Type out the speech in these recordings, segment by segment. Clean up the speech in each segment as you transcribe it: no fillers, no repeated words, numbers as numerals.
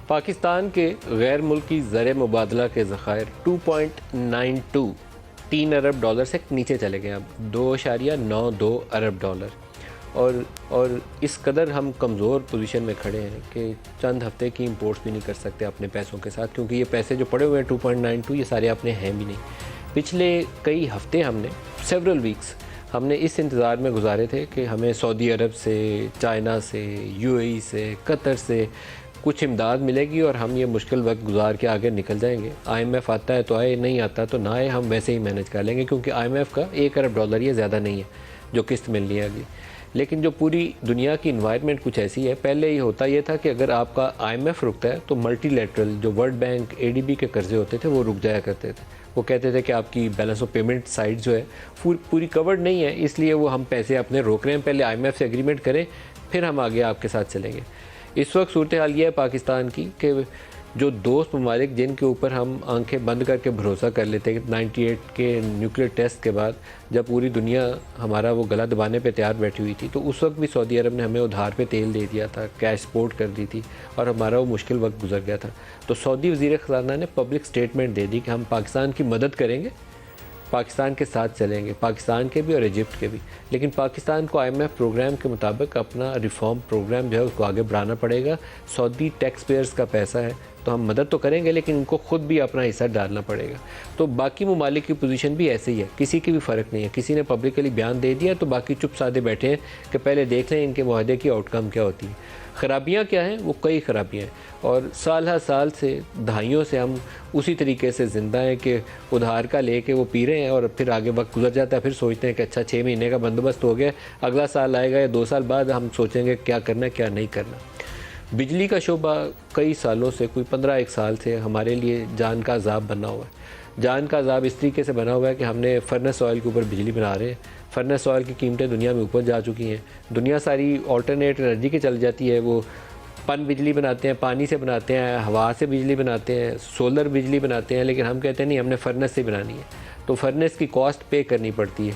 पाकिस्तान के गैर मुल्की ज़र मुबादला के ज़ख़ायर 2.92 3 अरब डॉलर से नीचे चले गए, अब 2.92 अरब डॉलर। और इस कदर हम कमज़ोर पोजीशन में खड़े हैं कि चंद हफ्ते की इंपोर्ट्स भी नहीं कर सकते अपने पैसों के साथ, क्योंकि ये पैसे जो पड़े हुए हैं 2.92 ये सारे अपने हैं भी नहीं। पिछले कई हफ्ते हमने सेवरल वीक्स हमने इस इंतज़ार में गुजारे थे कि हमें सऊदी अरब से, चाइना से, यूएई से, कतर से कुछ इमदाद मिलेगी और हम ये मुश्किल वक्त गुजार के आगे निकल जाएंगे। आईएमएफ आता है तो आए, नहीं आता तो ना आए, हम वैसे ही मैनेज कर लेंगे, क्योंकि आईएमएफ का 1 अरब डॉलर ये ज़्यादा नहीं है जो किस्त मिलनी है अगली। लेकिन जो पूरी दुनिया की इन्वायरमेंट कुछ ऐसी है, पहले ये होता ये था कि अगर आपका आईएमएफ रुकता है तो मल्टीलैटरल जो वर्ल्ड बैंक, एडीबी के कर्जे होते थे वो रुक जाया करते थे। वो कहते थे कि आपकी बैलेंस ऑफ पेमेंट साइड जो है पूरी कवर्ड नहीं है, इसलिए वो हम पैसे अपने रोक रहे हैं, पहले आईएमएफ से एग्रीमेंट करें फिर हम आगे आपके साथ चलेंगे। इस वक्त सूरत हाल ये है पाकिस्तान की कि जो दोस्त ममालिक जिनके ऊपर हम आंखें बंद करके भरोसा कर लेते हैं 98 के न्यूक्लियर टेस्ट के बाद, जब पूरी दुनिया हमारा वो गला दबाने पे तैयार बैठी हुई थी, तो उस वक्त भी सऊदी अरब ने हमें उधार पे तेल दे दिया था, कैश सपोर्ट कर दी थी और हमारा वो मुश्किल वक्त गुजर गया था। तो सऊदी वज़ीर ख़ज़ाना ने पब्लिक स्टेटमेंट दे दी कि हम पाकिस्तान की मदद करेंगे, पाकिस्तान के साथ चलेंगे, पाकिस्तान के भी और इजिप्ट के भी। लेकिन पाकिस्तान को आईएमएफ प्रोग्राम के मुताबिक अपना रिफॉर्म प्रोग्राम जो है उसको आगे बढ़ाना पड़ेगा। सऊदी टैक्स पेयर्स का पैसा है तो हम मदद तो करेंगे, लेकिन इनको खुद भी अपना हिस्सा डालना पड़ेगा। तो बाकी ममालिक की पोजीशन भी ऐसे ही है, किसी की भी फ़र्क नहीं है। किसी ने पब्लिकली बयान दे दिया तो बाकी चुप साधे बैठे हैं कि पहले देख लें इनके मुआहदे की आउटकम क्या होती है। ख़राबियाँ क्या हैं? वो कई ख़राबियाँ हैं और साल हर साल से, दहाइयों से हम उसी तरीके से ज़िंदा हैं कि उधार का लेके वो पी रहे हैं और फिर आगे वक्त गुजर जाता है, फिर सोचते हैं कि अच्छा 6 महीने का बंदोबस्त हो गया, अगला साल आएगा या 2 साल बाद हम सोचेंगे क्या करना क्या नहीं करना। बिजली का शोबा कई सालों से, कोई 15-1 साल से हमारे लिए जान का अज़ाब बना हुआ है। जान का अज़ाब इस तरीके से बना हुआ है कि हमने फर्नेस ऑयल के ऊपर बिजली बना रहे हैं। फर्नेस ऑयल की कीमतें दुनिया में ऊपर जा चुकी हैं। दुनिया सारी ऑल्टरनेट एनर्जी की चल जाती है, वो पन बिजली बनाते हैं, पानी से बनाते हैं, हवा से बिजली बनाते हैं, सोलर बिजली बनाते हैं, लेकिन हम कहते हैं नहीं हमने फर्नेस से बनानी है। तो फर्नेस की कॉस्ट पे करनी पड़ती है।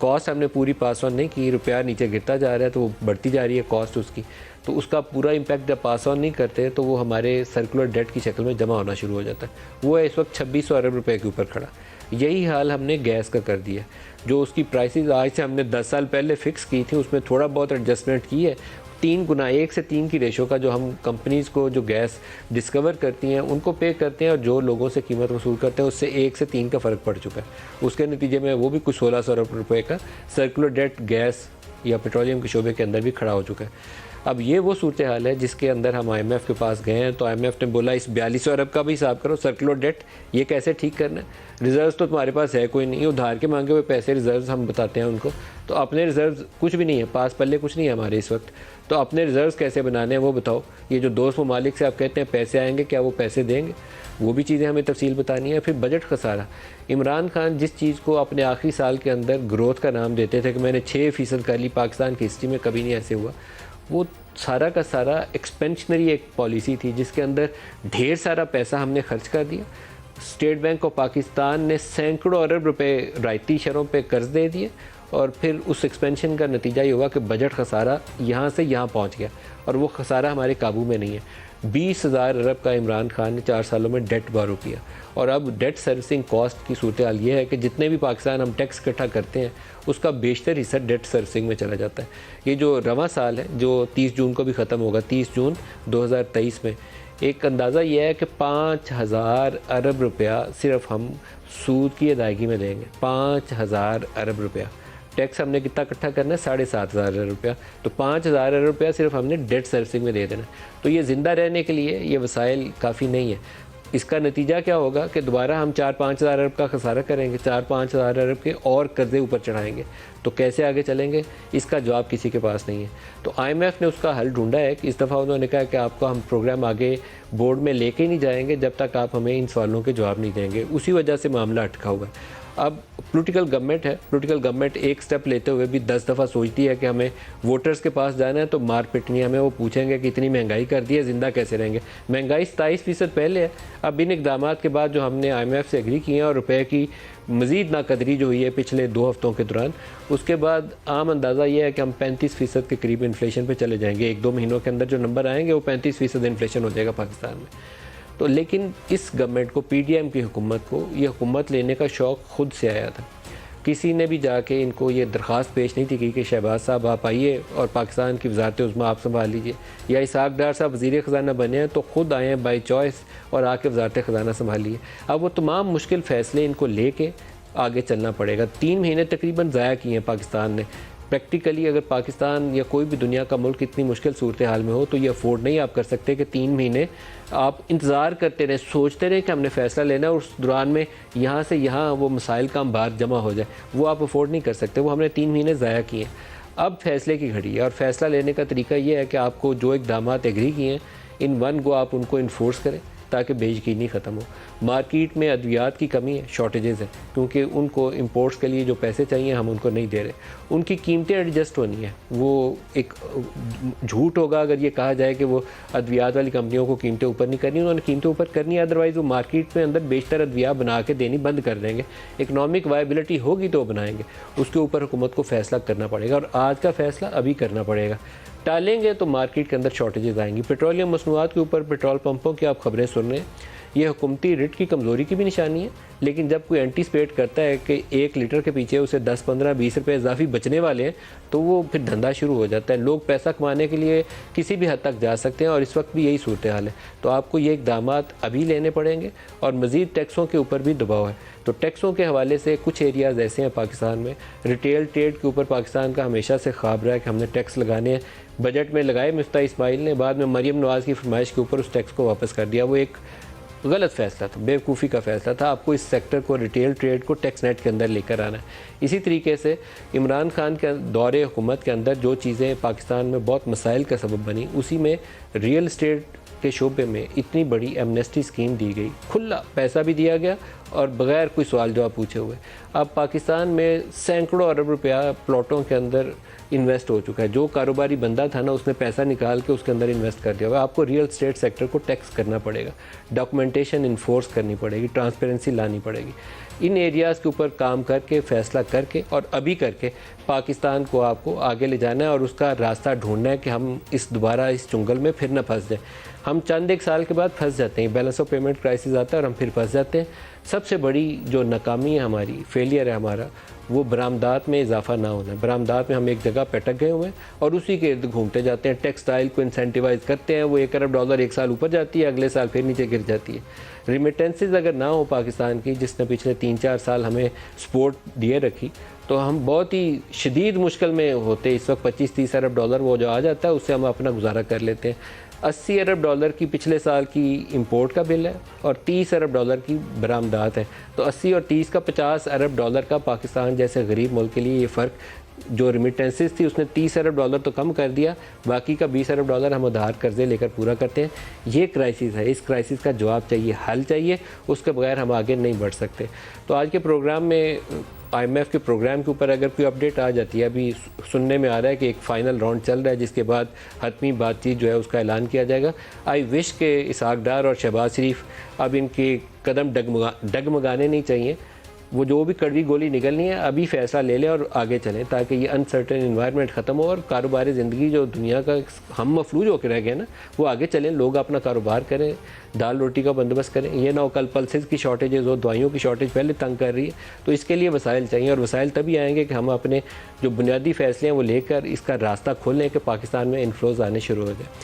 कॉस्ट हमने पूरी पास ऑन नहीं की, रुपया नीचे गिरता जा रहा है तो वो बढ़ती जा रही है कॉस्ट उसकी। तो उसका पूरा इम्पैक्ट जब पास ऑन नहीं करते तो वो हमारे सर्कुलर डेट की शक्ल में जमा होना शुरू हो जाता है। वो है इस वक्त 2600 अरब रुपए के ऊपर खड़ा। यही हाल हमने गैस का कर दिया। जो उसकी प्राइसेस आज से हमने 10 साल पहले फ़िक्स की थी, उसमें थोड़ा बहुत एडजस्टमेंट की है। 3 गुना, 1 से 3 की रेशो का जो हम कंपनीज़ को जो गैस डिस्कवर करती हैं उनको पे करते हैं और जो लोगों से कीमत वसूल करते हैं उससे 1 से 3 का फ़र्क पड़ चुका है। उसके नतीजे में वो भी कुछ 1600 अरब रुपये का सर्कुलर डेट गैस या पेट्रोलियम के शोबे के अंदर भी खड़ा हो चुका है। अब ये वो सूरत हाल है जिसके अंदर हम आईएमएफ के पास गए हैं तो आईएमएफ ने बोला इस 4200 अरब का भी हिसाब करो, सर्कुलर डेट ये कैसे ठीक करना है। रिजर्व्स तो तुम्हारे पास है कोई नहीं, उधार के मांगे हुए पैसे रिजर्व्स हम बताते हैं उनको, तो अपने रिजर्व्स कुछ भी नहीं है, पास पल्ले कुछ नहीं है हमारे इस वक्त। तो अपने रिजर्व्स कैसे बनाने हैं वो बताओ। ये जो दोस्त ममालिक से आप कहते हैं पैसे आएंगे, क्या वो पैसे देंगे? वो भी चीज़ें हमें तफसील बतानी है। फिर बजट खसारा। इमरान खान जिस चीज़ को अपने आखिरी साल के अंदर ग्रोथ का नाम देते थे कि मैंने 6% कर ली, पाकिस्तान की हिस्ट्री में कभी नहीं ऐसे हुआ, वो सारा का सारा एक्सपेंशनरी एक पॉलिसी थी जिसके अंदर ढेर सारा पैसा हमने खर्च कर दिया। स्टेट बैंक ऑफ पाकिस्तान ने सैकड़ों अरब रुपए रायती शरों पे कर्ज दे दिए और फिर उस एक्सपेंशन का नतीजा ये हुआ कि बजट खसारा यहाँ से यहाँ पहुँच गया और वो खसारा हमारे काबू में नहीं है। 20,000 अरब का इमरान खान ने 4 सालों में डेट बारो किया और अब डेट सर्विसिंग कॉस्ट की सूरत हाल ये है कि जितने भी पाकिस्तान हम टैक्स इकट्ठा करते हैं उसका बेशतर हिस्सा डेट सर्विसिंग में चला जाता है। ये जो रवां साल है जो 30 जून को भी ख़त्म होगा, 30 जून 2023 में, एक अंदाज़ा यह है कि 5,000 अरब रुपया सिर्फ हम सूद की अदायगी में देंगे। 5,000 अरब रुपया टैक्स हमने कितना इकट्ठा करना है? 7,500 अरब रुपया। तो 5,000 अरब रुपया सिर्फ हमने डेट सर्विसिंग में दे देना। तो ये ज़िंदा रहने के लिए ये वसाइल काफ़ी नहीं है। इसका नतीजा क्या होगा कि दोबारा हम 4-5 हज़ार अरब का खसारा करेंगे, 4-5 हज़ार अरब के और कर्जे ऊपर चढ़ाएंगे। तो कैसे आगे चलेंगे? इसका जवाब किसी के पास नहीं है। तो आईएमएफ ने उसका हल ढूंढा है कि इस दफ़ा उन्होंने कहा कि आपको हम प्रोग्राम आगे बोर्ड में लेके नहीं जाएंगे जब तक आप हमें इन सवालों के जवाब नहीं देंगे। उसी वजह से मामला अटका हुआ है। अब पॉलिटिकल गवर्नमेंट एक स्टेप लेते हुए भी 10 दफ़ा सोचती है कि हमें वोटर्स के पास जाना है तो मार पिटनी है हमें, वो पूछेंगे कि इतनी महंगाई कर दी है, ज़िंदा कैसे रहेंगे। महंगाई 27% पहले है। अब इन इक़दाम के बाद जो हमने IMF से एग्री किए हैं और रुपए की मज़ीद नाकदरी जो हुई है पिछले 2 हफ्तों के दौरान, उसके बाद आम अंदाज़ा ये है कि हम 35% के करीब इन्फ्लेशन पे चले जाएंगे। 1-2 महीनों के अंदर जो नंबर आएंगे वो 35% इन्फ्लेशन हो जाएगा पाकिस्तान में। तो लेकिन इस गवर्नमेंट को, PDM की हुकूमत को, ये हुकूमत लेने का शौक़ खुद से आया था। किसी ने भी जाके इनको ये दरख्वास्त पेश नहीं थी कि शहबाज साहब आप आइए और पाकिस्तान की वज़ारत उज़्मा आप संभाल लीजिए, या इसहाक डार साहब वज़ीर ख़जाना बने हैं तो ख़ुद आए हैं बाई चॉइस और आके वज़ारत ख़जाना संभालिए। अब वो तमाम मुश्किल फ़ैसले इनको लेके आगे चलना पड़ेगा। 3 महीने तकरीबन ज़ाया किए हैं पाकिस्तान ने। प्रैक्टिकली अगर पाकिस्तान या कोई भी दुनिया का मुल्क इतनी मुश्किल सूरत हाल में हो तो ये अफोर्ड नहीं आप कर सकते कि 3 महीने आप इंतज़ार करते रहें, सोचते रहें कि हमने फ़ैसला लेना है और उस दौरान में यहाँ से यहाँ वो मसाइल का बात जमा हो जाए। वो आप अफोर्ड नहीं कर सकते। वो हमने 3 महीने ज़ाया किए हैं। अब फ़ैसले की घड़ी है और फ़ैसला लेने का तरीका ये है कि आपको जो इक़दाम एग्री किए हैं इन वन गो आप उनको इन्फोर्स करें ताकि बेयकीनी ख़त्म हो। मार्केट में अद्वियात की कमी है, शॉर्टेजेस है, क्योंकि उनको इंपोर्ट्स के लिए जो पैसे चाहिए हम उनको नहीं दे रहे। उनकी कीमतें एडजस्ट होनी है। वो एक झूठ होगा अगर ये कहा जाए कि वो अद्वियात वाली कंपनियों को कीमतें ऊपर नहीं करनी, उन्होंने कीमतें ऊपर करनी है, अदरवाइज़ वो मार्केट में अंदर बेशतर अद्विया बना के देनी बंद कर देंगे। इकनॉमिक वायबिलिटी होगी तो बनाएंगे, उसके ऊपर हुकूमत को फ़ैसला करना पड़ेगा और आज का फ़ैसला अभी करना पड़ेगा। टालेंगे तो मार्केट के अंदर शॉर्टेजेस आएंगी। पेट्रोलियम मसनूआत के ऊपर पेट्रोल पंपों की आप खबरें सुन रहे हैं, ये हुकूमती रिट की कमज़ोरी की भी निशानी है। लेकिन जब कोई एंटीसिपेट करता है कि 1 लीटर के पीछे उसे 10, 15, 20 रुपये इजाफी बचने वाले हैं तो वो फिर धंधा शुरू हो जाता है। लोग पैसा कमाने के लिए किसी भी हद तक जा सकते हैं और इस वक्त भी यही सूरत हाल है। तो आपको ये इक़दाम अभी लेने पड़ेंगे और मज़ीद टैक्सों के ऊपर भी दबाव है। तो टैक्सों के हवाले से कुछ एरियाज़ ऐसे हैं पाकिस्तान में, रिटेल ट्रेड के ऊपर पाकिस्तान का हमेशा से ख्वाब रहा है कि हमने टैक्स लगाने हैं। बजट में लगाए मिफ्ता इस्माइल ने, बाद में मरीम नवाज़ की फरमाइश के ऊपर उस टैक्स को वापस कर दिया। वो एक गलत फ़ैसला था, बेवकूफ़ी का फ़ैसला था। आपको इस सेक्टर को, रिटेल ट्रेड को टैक्स नेट के अंदर लेकर आना है। इसी तरीके से इमरान खान के दौरे हुकूमत के अंदर जो चीज़ें पाकिस्तान में बहुत मसाइल का सबब बनी, उसी में रियल इस्टेट के शोबे में इतनी बड़ी एमनेस्टी स्कीम दी गई, खुला पैसा भी दिया गया और बग़ैर कोई सवाल जवाब पूछे हुए। अब पाकिस्तान में सैकड़ों अरब रुपया प्लॉटों के अंदर इन्वेस्ट हो चुका है। जो कारोबारी बंदा था ना, उसने पैसा निकाल के उसके अंदर इन्वेस्ट कर दिया हुआ। आपको रियल स्टेट सेक्टर को टैक्स करना पड़ेगा, डॉक्यूमेंटेशन इन्फोर्स करनी पड़ेगी, ट्रांसपेरेंसी लानी पड़ेगी। इन एरियाज़ के ऊपर काम करके, फ़ैसला करके और अभी करके पाकिस्तान को आपको आगे ले जाना है और उसका रास्ता ढूंढना है कि हम दोबारा इस चुंगल में फिर न फंस जाए। हम चंद एक साल के बाद फंस जाते हैं, बैलेंस ऑफ पेमेंट क्राइसिस आता है और हम फिर फंस जाते हैं। सबसे बड़ी जो नाकामी है हमारी, फेलियर है हमारा, वो बरामदात में इजाफा ना होना है। बरामदात में हम एक जगह पटक गए हुए हैं और उसी के इर्द घूमते जाते हैं। टेक्सटाइल को इंसेंटिवाइज करते हैं, वो $1 अरब एक साल ऊपर जाती है, अगले साल फिर नीचे गिर जाती है। रिमिटेंसेज अगर ना हो पाकिस्तान की, जिसने पिछले 3-4 साल हमें सपोर्ट दिए रखी, तो हम बहुत ही शदीद मुश्किल में होते। इस वक्त $25-30 अरब वो जो आ जाता है उससे हम अपना गुजारा कर लेते हैं। $80 अरब की पिछले साल की इंपोर्ट का बिल है और $30 अरब की बरामदात है। तो 80 और 30 का $50 अरब का पाकिस्तान जैसे गरीब मुल्क के लिए ये फ़र्क, जो रिमिटेंसेस थी उसने $30 अरब तो कम कर दिया, बाकी का $20 अरब हम उधार कर्जे लेकर पूरा करते हैं। ये क्राइसिस है, इस क्राइसिस का जवाब चाहिए, हल चाहिए, उसके बगैर हम आगे नहीं बढ़ सकते। तो आज के प्रोग्राम में IMF के प्रोग्राम के ऊपर अगर कोई अपडेट आ जाती है, अभी सुनने में आ रहा है कि एक फ़ाइनल राउंड चल रहा है जिसके बाद हतमी बातचीत जो है उसका ऐलान किया जाएगा। आई विश के इसहाक डार और शहबाज शरीफ अब इनके कदम डगमगाने नहीं चाहिए। वो जो भी कड़वी गोली निकलनी है अभी फ़ैसला ले लें और आगे चलें, ताकि ये अनसर्टेन इन्वायरमेंट ख़त्म हो और कारोबारी ज़िंदगी जो दुनिया का हम मफलूज होकर रह गए ना, वो आगे चलें, लोग अपना कारोबार करें, दाल रोटी का बंदोबस्त करें। ये ना हो कल पल्सेस की शॉर्टेजेस हो, दवाइयों की शॉर्टेज पहले तंग कर रही है। तो इसके लिए वसाइल चाहिए और वसाइल तभी आएंगे कि हम अपने जो बुनियादी फ़ैसले हैं वो लेकर इसका रास्ता खोलें कि पाकिस्तान में इन्फ्लोज आने शुरू हो जाए।